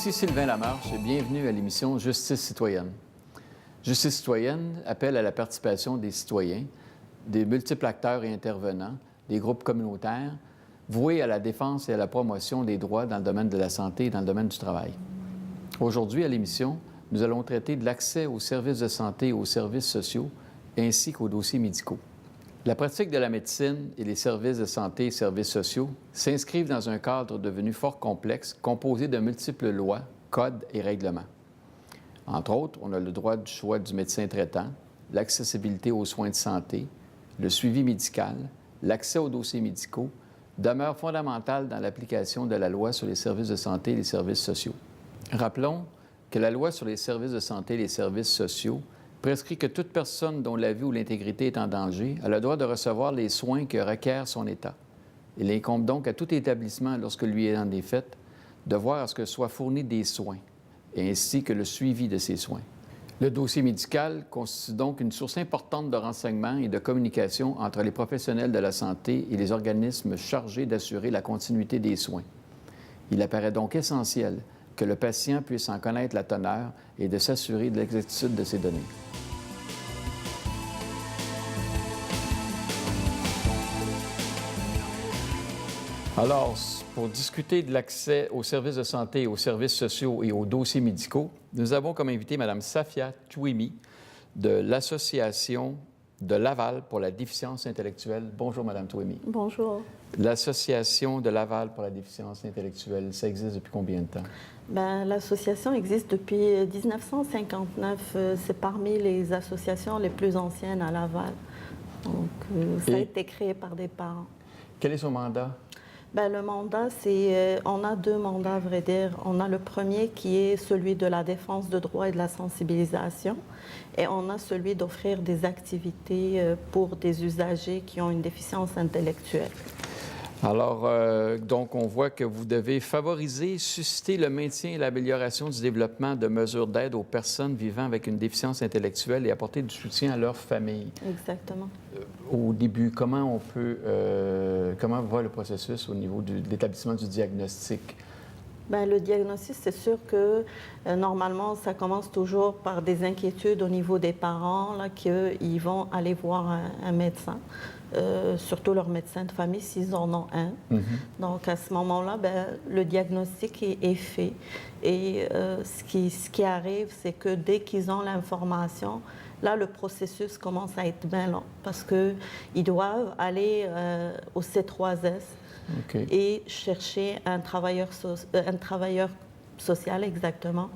Ici Sylvain Lamarche et bienvenue à l'émission Justice citoyenne. Justice citoyenne appelle à la participation des citoyens, des multiples acteurs et intervenants, des groupes communautaires, voués à la défense et à la promotion des droits dans le domaine de la santé et dans le domaine du travail. Aujourd'hui, à l'émission, nous allons traiter de l'accès aux services de santé et aux services sociaux, ainsi qu'aux dossiers médicaux. La pratique de la médecine et les services de santé et services sociaux s'inscrivent dans un cadre devenu fort complexe, composé de multiples lois, codes et règlements. Entre autres, on a le droit du choix du médecin traitant, l'accessibilité aux soins de santé, le suivi médical, l'accès aux dossiers médicaux, demeurent fondamentales dans l'application de la loi sur les services de santé et les services sociaux. Rappelons que la loi sur les services de santé et les services sociaux prescrit que toute personne dont la vie ou l'intégrité est en danger a le droit de recevoir les soins que requiert son état. Il incombe donc à tout établissement, lorsque lui est en est fait, de voir à ce que soient fournis des soins, ainsi que le suivi de ces soins. Le dossier médical constitue donc une source importante de renseignements et de communication entre les professionnels de la santé et les organismes chargés d'assurer la continuité des soins. Il apparaît donc essentiel que le patient puisse en connaître la teneur et de s'assurer de l'exactitude de ces données. Alors, pour discuter de l'accès aux services de santé, aux services sociaux et aux dossiers médicaux, nous avons comme invité Mme Safia Touimi de l'Association de Laval pour la déficience intellectuelle. Bonjour, Mme Touimi. Bonjour. L'Association de Laval pour la déficience intellectuelle, ça existe depuis combien de temps? L'association existe depuis 1959. C'est parmi les associations les plus anciennes à Laval. Donc, ça a été créé par des parents. Quel est son mandat? Le mandat, c'est... on a deux mandats, à vrai dire. On a le premier qui est celui de la défense de droits et de la sensibilisation. Et on a celui d'offrir des activités pour des usagers qui ont une déficience intellectuelle. Alors, donc, on voit que vous devez favoriser, susciter le maintien et l'amélioration du développement de mesures d'aide aux personnes vivant avec une déficience intellectuelle et apporter du soutien à leur famille. Exactement. Au début, comment va le processus au niveau de l'établissement du diagnostic? Le diagnostic, c'est sûr que normalement, ça commence toujours par des inquiétudes au niveau des parents, qu'ils vont aller voir un médecin, surtout leur médecin de famille s'ils en ont un. Mm-hmm. Donc, à ce moment-là, le diagnostic est fait. Et ce qui arrive, c'est que dès qu'ils ont l'information, là, le processus commence à être bien long parce qu'ils doivent aller au C3S. Okay. Et chercher un travailleur social, exactement.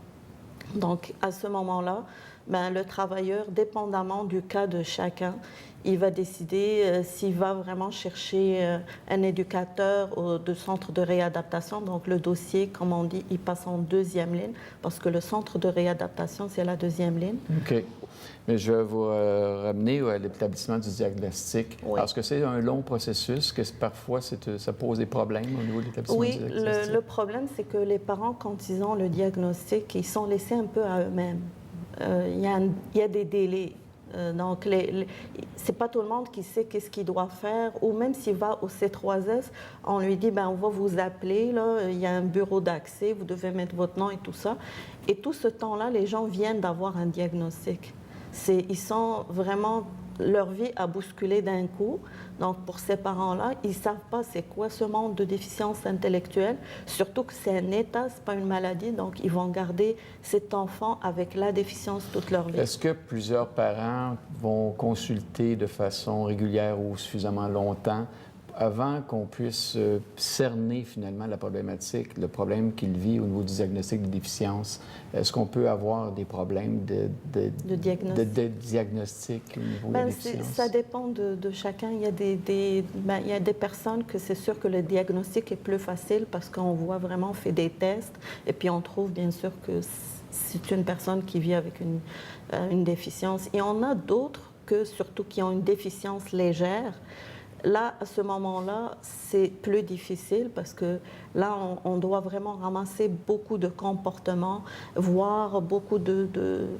Donc, à ce moment-là, le travailleur, dépendamment du cas de chacun, il va décider s'il va vraiment chercher un éducateur de centre de réadaptation. Donc, le dossier, comme on dit, il passe en deuxième ligne parce que le centre de réadaptation, c'est la deuxième ligne. OK. Mais je vais vous ramener à l'établissement du diagnostic. Oui. Est-ce que c'est un long processus, que parfois ça pose des problèmes au niveau de l'établissement du diagnostic? Oui, le problème, c'est que les parents, quand ils ont le diagnostic, ils sont laissés un peu à eux-mêmes. Il y a des délais. Donc, c'est pas tout le monde qui sait qu'est-ce qu'il doit faire. Ou même s'il va au C3S, on lui dit, on va vous appeler, là, il y a un bureau d'accès, vous devez mettre votre nom et tout ça. Et tout ce temps-là, les gens viennent d'avoir un diagnostic. Ils sont vraiment... Leur vie a bousculé d'un coup. Donc, pour ces parents-là, ils ne savent pas c'est quoi ce monde de déficience intellectuelle, surtout que c'est un état, ce n'est pas une maladie. Donc, ils vont garder cet enfant avec la déficience toute leur vie. Est-ce que plusieurs parents vont consulter de façon régulière ou suffisamment longtemps avant qu'on puisse cerner finalement la problématique, le problème qu'il vit au niveau du diagnostic de déficience? Est-ce qu'on peut avoir des problèmes de diagnostic au niveau de la déficience? Ça dépend de chacun. Il y a des personnes que c'est sûr que le diagnostic est plus facile parce qu'on voit vraiment, on fait des tests et puis on trouve bien sûr que c'est une personne qui vit avec une déficience. Et on a d'autres surtout qui ont une déficience légère. Là, à ce moment-là, c'est plus difficile parce que là, on doit vraiment ramasser beaucoup de comportements, voir beaucoup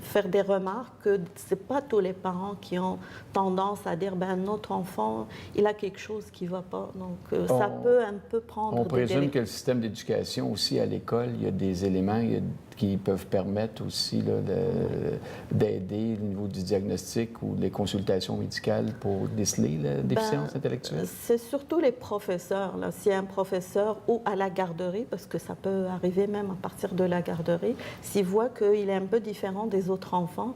faire des remarques que ce n'est pas tous les parents qui ont tendance à dire ben notre enfant, il a quelque chose qui ne va pas. Donc, ça peut un peu prendre On des présume délais. que le système d'éducation aussi à l'école, il y a des éléments qui peuvent permettre aussi d'aider au niveau du diagnostic ou des consultations médicales pour déceler la déficience intellectuelle? C'est surtout les professeurs. Là. S'il y a un professeur ou à la garderie, parce que ça peut arriver même à partir de la garderie, s'il voit qu'il est un peu différent des autres enfants,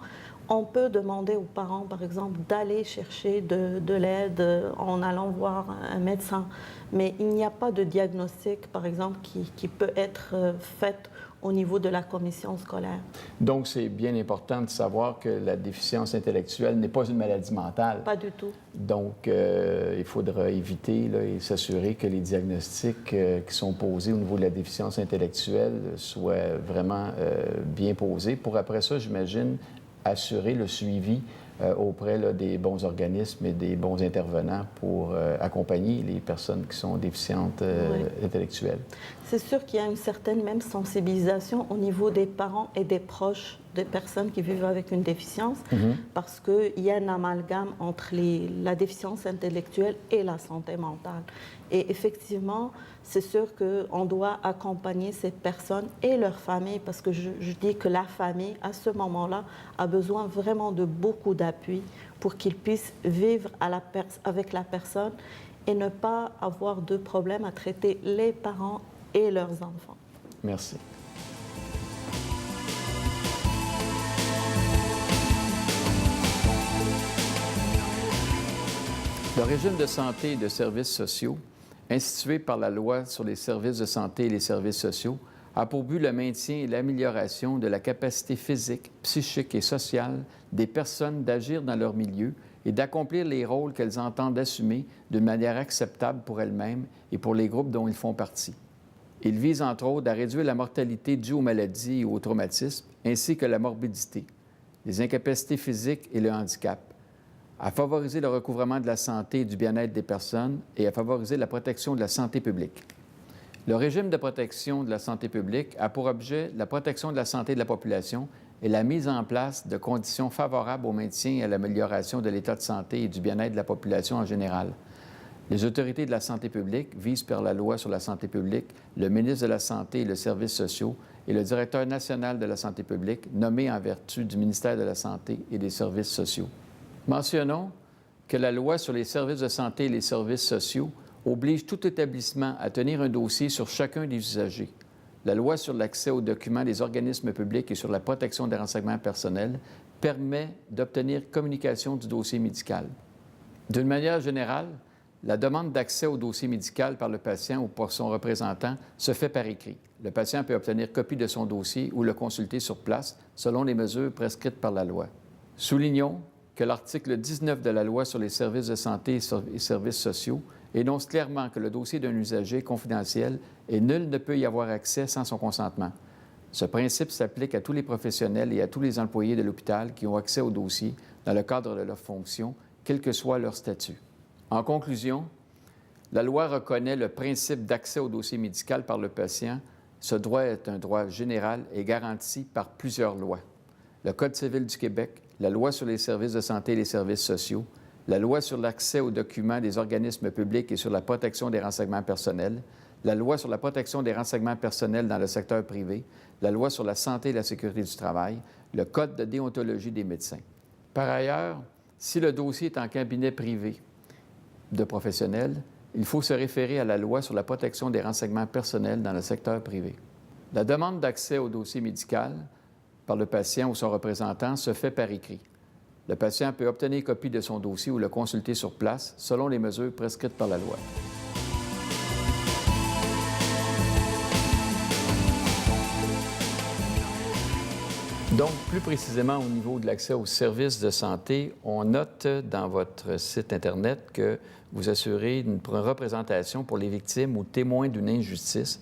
on peut demander aux parents, par exemple, d'aller chercher de l'aide en allant voir un médecin. Mais il n'y a pas de diagnostic, par exemple, qui peut être fait au niveau de la commission scolaire. Donc, c'est bien important de savoir que la déficience intellectuelle n'est pas une maladie mentale. Pas du tout. Donc, il faudra éviter et s'assurer que les diagnostics qui sont posés au niveau de la déficience intellectuelle soient vraiment bien posés. Pour après ça, j'imagine, assurer le suivi auprès des bons organismes et des bons intervenants pour accompagner les personnes qui sont déficientes intellectuelles. C'est sûr qu'il y a une certaine même sensibilisation au niveau des parents et des proches des personnes qui vivent avec une déficience, parce qu'il y a un amalgame entre la déficience intellectuelle et la santé mentale. Et effectivement, c'est sûr qu'on doit accompagner ces personnes et leurs familles, parce que je dis que la famille, à ce moment-là, a besoin vraiment de beaucoup d'appui pour qu'ils puissent vivre avec la personne et ne pas avoir de problème à traiter les parents et leurs enfants. Merci. Le régime de santé et de services sociaux, institué par la loi sur les services de santé et les services sociaux, a pour but le maintien et l'amélioration de la capacité physique, psychique et sociale des personnes d'agir dans leur milieu et d'accomplir les rôles qu'elles entendent assumer d'une manière acceptable pour elles-mêmes et pour les groupes dont ils font partie. Il vise, entre autres, à réduire la mortalité due aux maladies et aux traumatismes, ainsi que la morbidité, les incapacités physiques et le handicap, à favoriser le recouvrement de la santé et du bien-être des personnes et à favoriser la protection de la santé publique. Le régime de protection de la santé publique a pour objet la protection de la santé de la population et la mise en place de conditions favorables au maintien et à l'amélioration de l'état de santé et du bien-être de la population en général. Les autorités de la santé publique visent par la loi sur la santé publique le ministre de la Santé et les services sociaux et le directeur national de la santé publique nommé en vertu du ministère de la Santé et des services sociaux. Mentionnons que la loi sur les services de santé et les services sociaux oblige tout établissement à tenir un dossier sur chacun des usagers. La loi sur l'accès aux documents des organismes publics et sur la protection des renseignements personnels permet d'obtenir communication du dossier médical. D'une manière générale, la demande d'accès au dossier médical par le patient ou par son représentant se fait par écrit. Le patient peut obtenir copie de son dossier ou le consulter sur place selon les mesures prescrites par la loi. Soulignons que l'article 19 de la loi sur les services de santé et services sociaux énonce clairement que le dossier d'un usager est confidentiel et nul ne peut y avoir accès sans son consentement. Ce principe s'applique à tous les professionnels et à tous les employés de l'hôpital qui ont accès au dossier dans le cadre de leurs fonctions, quel que soit leur statut. En conclusion, la loi reconnaît le principe d'accès au dossier médical par le patient. Ce droit est un droit général et garanti par plusieurs lois. Le Code civil du Québec, la loi sur les services de santé et les services sociaux, la loi sur l'accès aux documents des organismes publics et sur la protection des renseignements personnels, la loi sur la protection des renseignements personnels dans le secteur privé, la loi sur la santé et la sécurité du travail, le Code de déontologie des médecins. Par ailleurs, si le dossier est en cabinet privé de professionnels, il faut se référer à la loi sur la protection des renseignements personnels dans le secteur privé. La demande d'accès au dossier médical par le patient ou son représentant se fait par écrit. Le patient peut obtenir copie de son dossier ou le consulter sur place selon les mesures prescrites par la loi. Donc, plus précisément au niveau de l'accès aux services de santé, on note dans votre site Internet que vous assurez une représentation pour les victimes ou témoins d'une injustice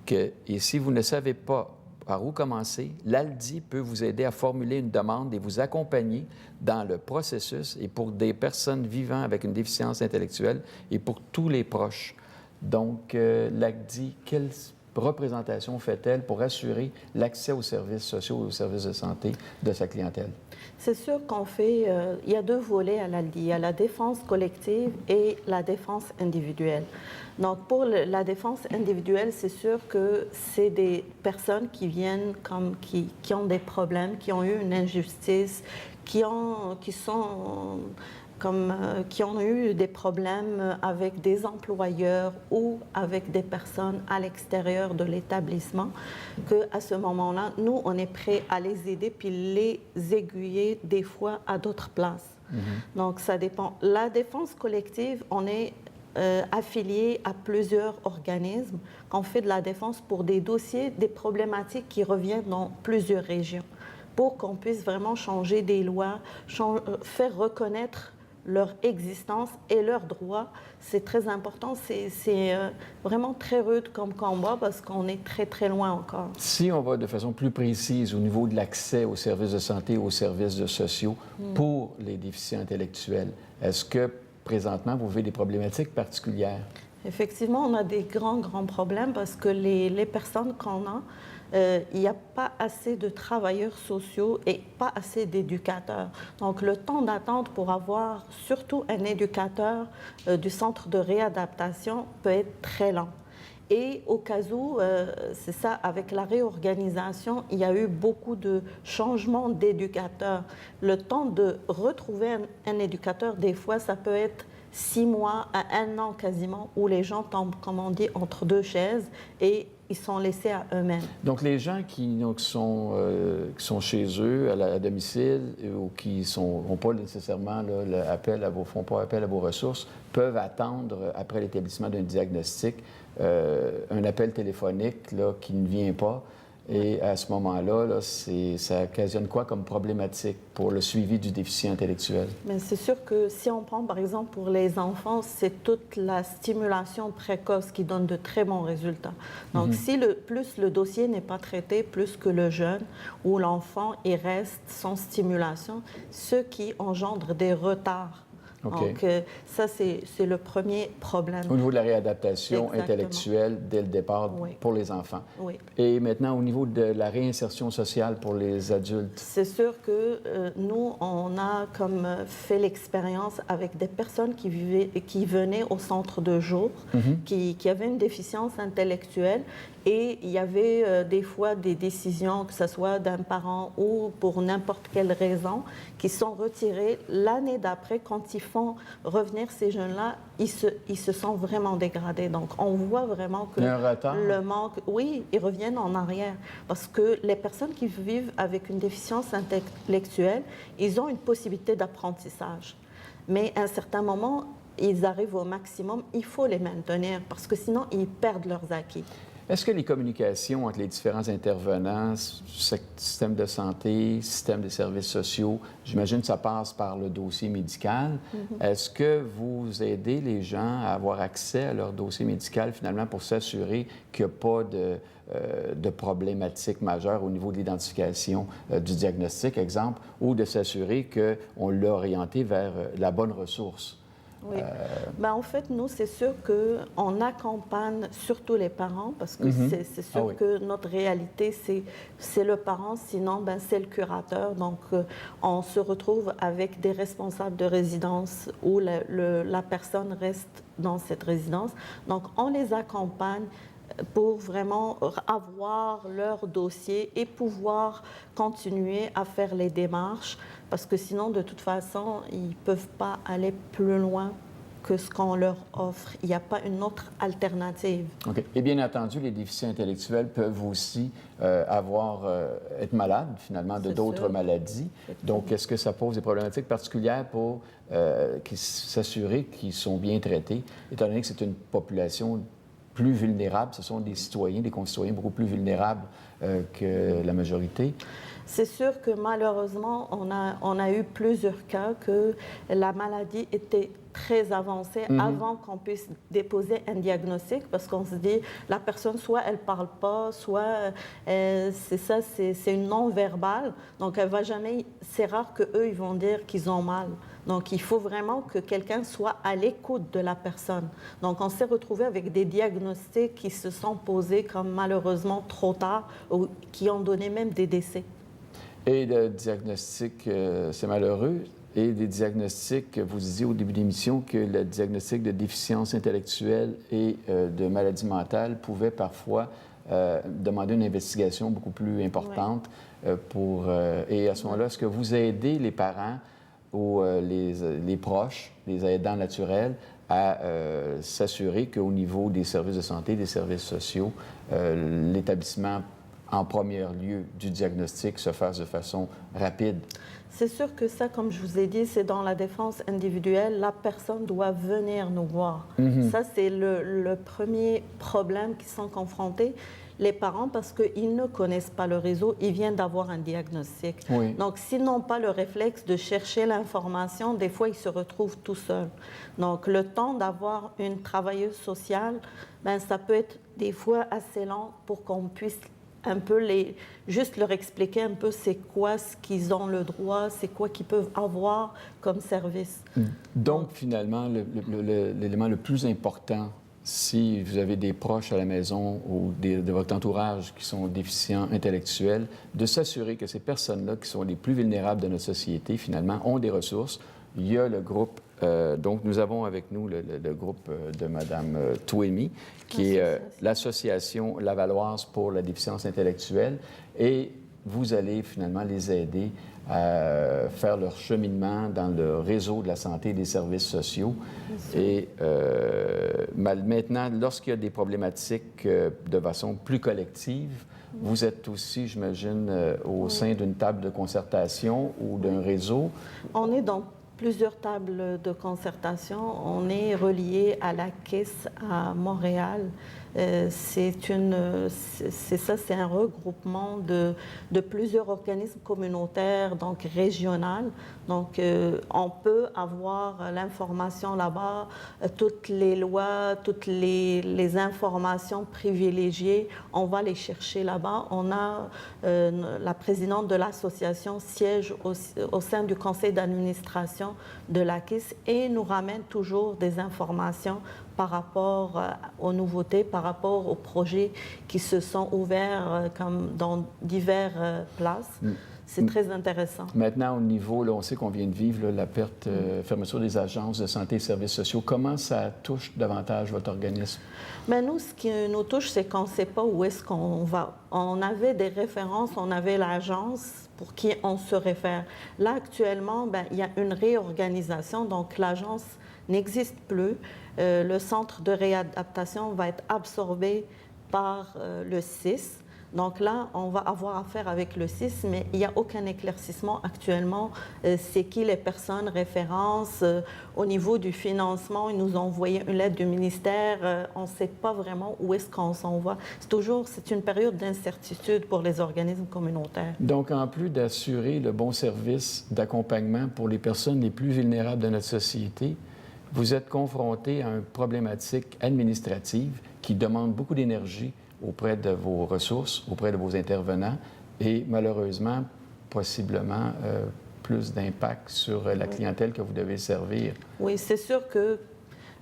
et si vous ne savez pas par où commencer. L'ALDI peut vous aider à formuler une demande et vous accompagner dans le processus et pour des personnes vivant avec une déficience intellectuelle et pour tous les proches. Donc, l'ALDI, quelle représentation fait-elle pour assurer l'accès aux services sociaux et aux services de santé de sa clientèle? C'est sûr qu'on fait, il y a deux volets à l'ALDI. Il y a la défense collective et la défense individuelle. Donc, pour la défense individuelle, c'est sûr que c'est des personnes qui viennent qui ont des problèmes, qui ont eu une injustice, qui ont eu des problèmes avec des employeurs ou avec des personnes à l'extérieur de l'établissement, qu'à ce moment-là, nous, on est prêts à les aider puis les aiguiller des fois à d'autres places. Donc, ça dépend. La défense collective, on est affilié à plusieurs organismes qu'on fait de la défense pour des dossiers, des problématiques qui reviennent dans plusieurs régions, pour qu'on puisse vraiment changer des lois, faire reconnaître leur existence et leurs droits. C'est très important. C'est vraiment très rude comme combat parce qu'on est très, très loin encore. Si on va de façon plus précise au niveau de l'accès aux services de santé, aux services sociaux pour les déficients intellectuels, est-ce que présentement, vous vivez des problématiques particulières? Effectivement, on a des grands problèmes parce que les personnes qu'on a, il n'y a pas assez de travailleurs sociaux et pas assez d'éducateurs. Donc, le temps d'attente pour avoir surtout un éducateur du centre de réadaptation peut être très lent. Et au cas où, c'est ça, avec la réorganisation, il y a eu beaucoup de changements d'éducateurs. Le temps de retrouver un éducateur, des fois, ça peut être 6 mois à 1 an quasiment, où les gens tombent, comme on dit, entre deux chaises et ils sont laissés à eux-mêmes. Donc, les gens qui sont chez eux, à domicile, ou qui n'ont pas nécessairement font pas appel à vos ressources, peuvent attendre, après l'établissement d'un diagnostic, un appel téléphonique qui ne vient pas. Et à ce moment-là, ça occasionne quoi comme problématique pour le suivi du déficient intellectuel? Mais c'est sûr que si on prend, par exemple, pour les enfants, c'est toute la stimulation précoce qui donne de très bons résultats. Donc, si plus le dossier n'est pas traité, plus que le jeune ou l'enfant, il reste sans stimulation, ce qui engendre des retards. Okay. Donc, ça, c'est le premier problème. Au niveau de la réadaptation Exactement. intellectuelle dès le départ pour les enfants. Oui. Et maintenant, au niveau de la réinsertion sociale pour les adultes? C'est sûr que nous, on a fait l'expérience avec des personnes qui venaient au centre de jour, qui avaient une déficience intellectuelle. Et il y avait des fois des décisions, que ce soit d'un parent ou pour n'importe quelle raison, qui sont retirées l'année d'après. Quand ils font revenir ces jeunes-là, ils se sentent vraiment dégradés. Donc, on voit vraiment que le manque... Oui, ils reviennent en arrière. Parce que les personnes qui vivent avec une déficience intellectuelle, ils ont une possibilité d'apprentissage. Mais à un certain moment, ils arrivent au maximum, il faut les maintenir parce que sinon, ils perdent leurs acquis. Est-ce que les communications entre les différents intervenants, système de santé, système des services sociaux, j'imagine que ça passe par le dossier médical. Est-ce que vous aidez les gens à avoir accès à leur dossier médical, finalement, pour s'assurer qu'il n'y a pas de problématiques majeures au niveau de l'identification du diagnostic, exemple, ou de s'assurer qu'on l'a orienté vers la bonne ressource? Oui. En fait, nous, c'est sûr qu'on accompagne surtout les parents parce que c'est sûr que notre réalité, c'est le parent, sinon, c'est le curateur. Donc, on se retrouve avec des responsables de résidence où la personne reste dans cette résidence. Donc, on les accompagne pour vraiment avoir leur dossier et pouvoir continuer à faire les démarches parce que sinon, de toute façon, ils ne peuvent pas aller plus loin que ce qu'on leur offre. Il n'y a pas une autre alternative. OK. Et bien entendu, les déficients intellectuels peuvent aussi être malades, finalement, de d'autres maladies. Donc, est-ce que ça pose des problématiques particulières pour s'assurer qu'ils sont bien traités, étant donné que c'est une population plus vulnérables, ce sont des citoyens, des concitoyens beaucoup plus vulnérables que la majorité? C'est sûr que malheureusement, on a eu plusieurs cas que la maladie était très avancé avant qu'on puisse déposer un diagnostic, parce qu'on se dit, la personne, soit elle ne parle pas, soit c'est une non-verbale. Donc, elle va jamais... C'est rare qu'eux, ils vont dire qu'ils ont mal. Donc, il faut vraiment que quelqu'un soit à l'écoute de la personne. Donc, on s'est retrouvé avec des diagnostics qui se sont posés comme malheureusement trop tard ou qui ont donné même des décès. Et le diagnostic, c'est malheureux. Et des diagnostics, vous disiez au début de l'émission que le diagnostic de déficience intellectuelle et de maladie mentale pouvait parfois demander une investigation beaucoup plus importante. Et à ce moment-là, est-ce que vous aidez les parents ou les proches, les aidants naturels, à s'assurer qu'au niveau des services de santé, des services sociaux, l'établissement en premier lieu du diagnostic se fasse de façon rapide? C'est sûr que ça, comme je vous ai dit, c'est dans la défense individuelle. La personne doit venir nous voir. Ça, c'est le premier problème qu'ils sont confrontés, les parents, parce qu'ils ne connaissent pas le réseau. Ils viennent d'avoir un diagnostic. Oui. Donc, s'ils n'ont pas le réflexe de chercher l'information, des fois, ils se retrouvent tout seuls. Donc, le temps d'avoir une travailleuse sociale, ben, ça peut être des fois assez lent pour qu'on puisse un peu juste leur expliquer un peu c'est quoi ce qu'ils ont le droit, c'est quoi qu'ils peuvent avoir comme service. Donc, finalement, l'élément le plus important, si vous avez des proches à la maison ou de votre entourage qui sont déficients intellectuels, de s'assurer que ces personnes-là, qui sont les plus vulnérables de notre société, finalement, ont des ressources. Il y a le groupe, donc nous avons avec nous le groupe de Mme Touémy, qui est l'Association lavalloise pour la déficience intellectuelle, et vous allez finalement les aider à faire leur cheminement dans le réseau de la santé et des services sociaux. Et maintenant, lorsqu'il y a des problématiques de façon plus collective, vous êtes aussi, j'imagine, au sein d'une table de concertation ou d'un réseau. On est dans plusieurs tables de concertation. On est relié à la Caisse à Montréal. C'est un regroupement de plusieurs organismes communautaires, donc régionaux. Donc, on peut avoir l'information là-bas, toutes les lois, toutes les informations privilégiées, on va les chercher là-bas. On a la présidente de l'association siège au sein du conseil d'administration de la Caisse et nous ramène toujours des informations par rapport aux nouveautés, par rapport aux projets qui se sont ouverts comme dans diverses places. C'est très intéressant. Maintenant, au niveau, là, on sait qu'on vient de vivre la perte, fermeture des agences de santé et services sociaux. Comment ça touche davantage votre organisme? Bien, nous, ce qui nous touche, c'est qu'on ne sait pas où est-ce qu'on va. On avait des références, on avait l'agence pour qui on se réfère. Là, actuellement, bien, il y a une réorganisation, donc l'agence n'existe plus. Le centre de réadaptation va être absorbé par le CIS. Donc là, on va avoir affaire avec le CIS, mais il n'y a aucun éclaircissement actuellement. C'est qui les personnes références? Au niveau du financement, ils nous ont envoyé une lettre du ministère. On ne sait pas vraiment où est-ce qu'on s'en va. C'est une période d'incertitude pour les organismes communautaires. Donc, en plus d'assurer le bon service d'accompagnement pour les personnes les plus vulnérables de notre société, vous êtes confronté à une problématique administrative qui demande beaucoup d'énergie auprès de vos ressources, auprès de vos intervenants et malheureusement, possiblement, plus d'impact sur la clientèle que vous devez servir. Oui, c'est sûr que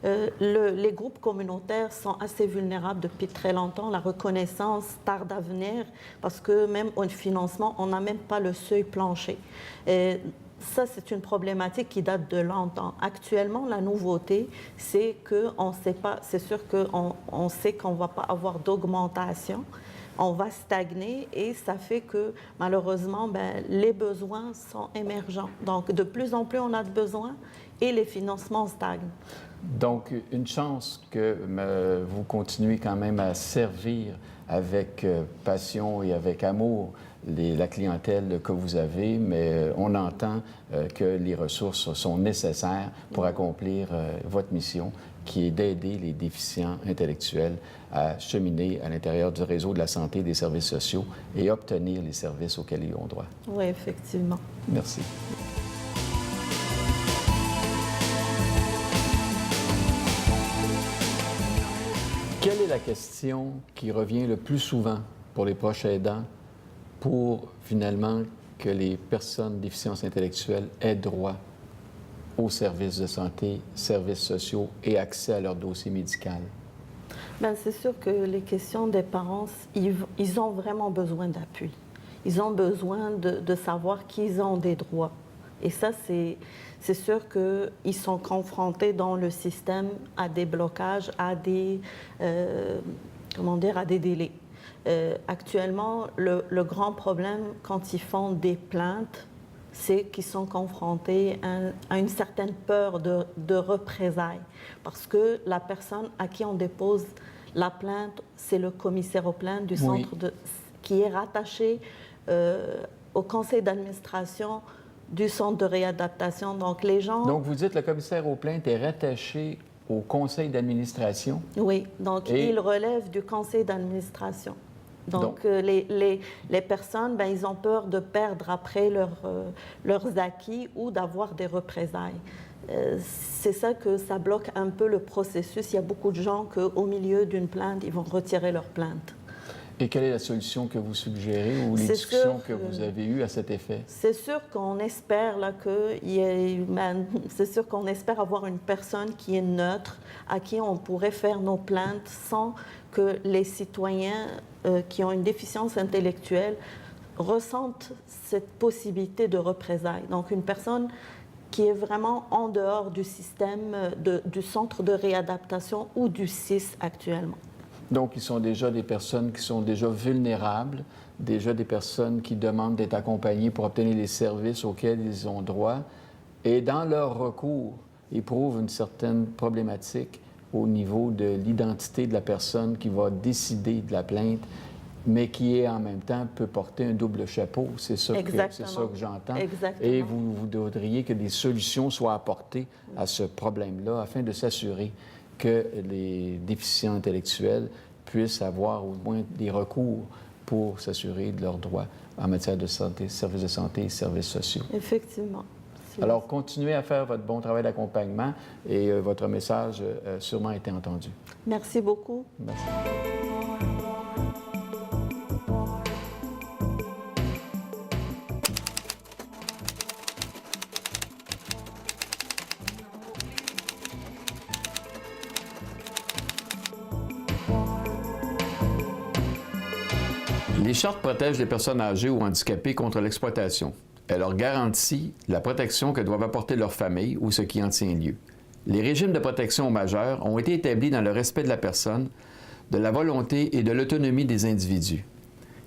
les groupes communautaires sont assez vulnérables depuis très longtemps. La reconnaissance tarde à venir parce que même au financement, on n'a même pas le seuil plancher. Et ça, c'est une problématique qui date de longtemps. Actuellement, la nouveauté, c'est qu'on ne sait pas, c'est sûr qu'on sait qu'on ne va pas avoir d'augmentation, on va stagner et ça fait que malheureusement, bien, les besoins sont émergents. Donc, de plus en plus, on a de besoins et les financements stagnent. Donc, une chance que vous continuez quand même à servir avec passion et avec amour la clientèle que vous avez, mais on entend que les ressources sont nécessaires pour accomplir votre mission, qui est d'aider les déficients intellectuels à cheminer à l'intérieur du réseau de la santé et des services sociaux et obtenir les services auxquels ils ont droit. Oui, effectivement. Merci. la question qui revient le plus souvent pour les proches aidants pour finalement que les personnes déficientes intellectuelles aient droit aux services de santé, services sociaux et accès à leur dossier médical? Ben, c'est sûr que les questions des parents, ils ont vraiment besoin d'appui. Ils ont besoin de savoir qu'ils ont des droits. Et ça, c'est sûr qu'ils sont confrontés dans le système à des blocages, à des, à des délais. Actuellement, le grand problème quand ils font des plaintes, c'est qu'ils sont confrontés à une certaine peur de représailles. Parce que la personne à qui on dépose la plainte, c'est le commissaire aux plaintes du centre qui est rattaché au conseil d'administration du centre de réadaptation. Donc, les gens... Donc, vous dites que le commissaire aux plaintes est rattaché au conseil d'administration? Oui, donc il relève du conseil d'administration. Donc les personnes, ben, ils ont peur de perdre après leurs acquis ou d'avoir des représailles. C'est ça que ça bloque un peu le processus. Il y a beaucoup de gens qu'au milieu d'une plainte, ils vont retirer leur plainte. Et quelle est la solution que vous suggérez ou les discussions que vous avez eues à cet effet? C'est sûr qu'on espère là, c'est sûr qu'on espère avoir une personne qui est neutre, à qui on pourrait faire nos plaintes sans que les citoyens qui ont une déficience intellectuelle ressentent cette possibilité de représailles. Donc une personne qui est vraiment en dehors du système du centre de réadaptation ou du CIS actuellement. Donc, ils sont déjà des personnes qui sont déjà vulnérables, déjà des personnes qui demandent d'être accompagnées pour obtenir les services auxquels ils ont droit. Et dans leur recours, ils éprouvent une certaine problématique au niveau de l'identité de la personne qui va décider de la plainte, mais qui est en même temps peut porter un double chapeau. C'est ça que j'entends. Exactement. Et vous voudriez que des solutions soient apportées à ce problème-là afin de s'assurer que les déficients intellectuels puissent avoir au moins des recours pour s'assurer de leurs droits en matière de santé, services de santé et services sociaux. Effectivement. Alors, continuez à faire votre bon travail d'accompagnement et votre message a sûrement été entendu. Merci beaucoup. Merci. Les chartes protègent les personnes âgées ou handicapées contre l'exploitation. Elles leur garantissent la protection que doivent apporter leurs familles ou ce qui en tient lieu. Les régimes de protection aux majeurs ont été établis dans le respect de la personne, de la volonté et de l'autonomie des individus.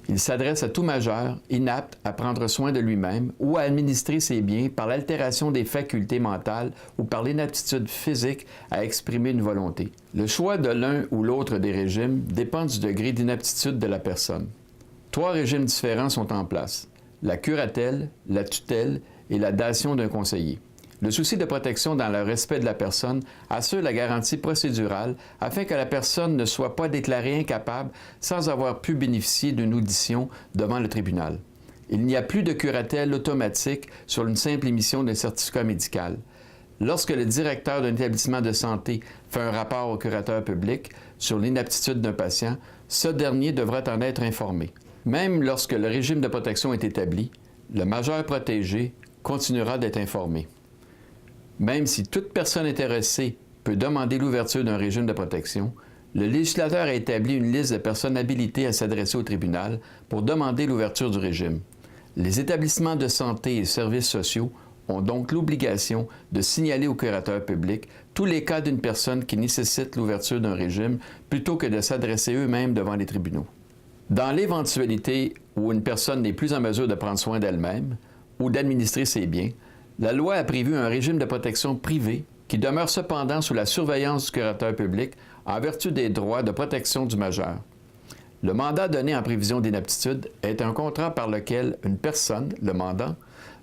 Ils s'adressent à tout majeur inapte à prendre soin de lui-même ou à administrer ses biens par l'altération des facultés mentales ou par l'inaptitude physique à exprimer une volonté. Le choix de l'un ou l'autre des régimes dépend du degré d'inaptitude de la personne. 3 régimes différents sont en place: la curatelle, la tutelle et la dation d'un conseiller. Le souci de protection dans le respect de la personne assure la garantie procédurale afin que la personne ne soit pas déclarée incapable sans avoir pu bénéficier d'une audition devant le tribunal. Il n'y a plus de curatelle automatique sur une simple émission d'un certificat médical. Lorsque le directeur d'un établissement de santé fait un rapport au curateur public sur l'inaptitude d'un patient, ce dernier devra en être informé. Même lorsque le régime de protection est établi, le majeur protégé continuera d'être informé. Même si toute personne intéressée peut demander l'ouverture d'un régime de protection, le législateur a établi une liste de personnes habilitées à s'adresser au tribunal pour demander l'ouverture du régime. Les établissements de santé et services sociaux ont donc l'obligation de signaler au curateur public tous les cas d'une personne qui nécessite l'ouverture d'un régime plutôt que de s'adresser eux-mêmes devant les tribunaux. Dans l'éventualité où une personne n'est plus en mesure de prendre soin d'elle-même ou d'administrer ses biens, la loi a prévu un régime de protection privé qui demeure cependant sous la surveillance du curateur public en vertu des droits de protection du majeur. Le mandat donné en prévision d'inaptitude est un contrat par lequel une personne, le mandant,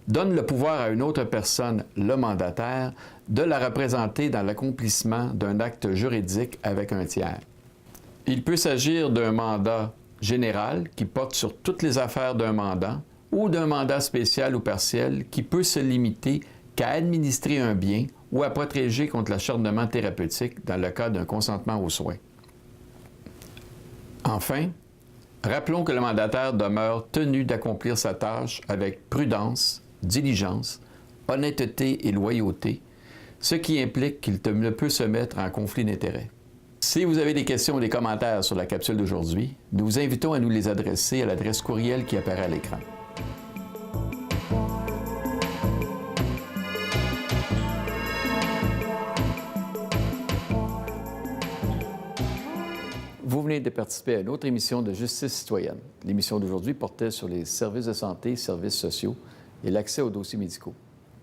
donne le pouvoir à une autre personne, le mandataire, de la représenter dans l'accomplissement d'un acte juridique avec un tiers. Il peut s'agir d'un mandat général qui porte sur toutes les affaires d'un mandant ou d'un mandat spécial ou partiel qui peut se limiter qu'à administrer un bien ou à protéger contre l'acharnement thérapeutique dans le cas d'un consentement aux soins. Enfin, rappelons que le mandataire demeure tenu d'accomplir sa tâche avec prudence, diligence, honnêteté et loyauté, ce qui implique qu'il ne peut se mettre en conflit d'intérêts. Si vous avez des questions ou des commentaires sur la capsule d'aujourd'hui, nous vous invitons à nous les adresser à l'adresse courriel qui apparaît à l'écran. Vous venez de participer à une autre émission de Justice citoyenne. L'émission d'aujourd'hui portait sur les services de santé, services sociaux et l'accès aux dossiers médicaux.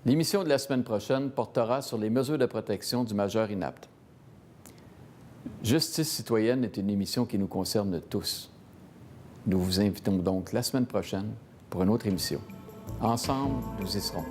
L'émission de la semaine prochaine portera sur les mesures de protection du majeur inapte. Justice citoyenne est une émission qui nous concerne tous. Nous vous invitons donc la semaine prochaine pour une autre émission. Ensemble, nous y serons.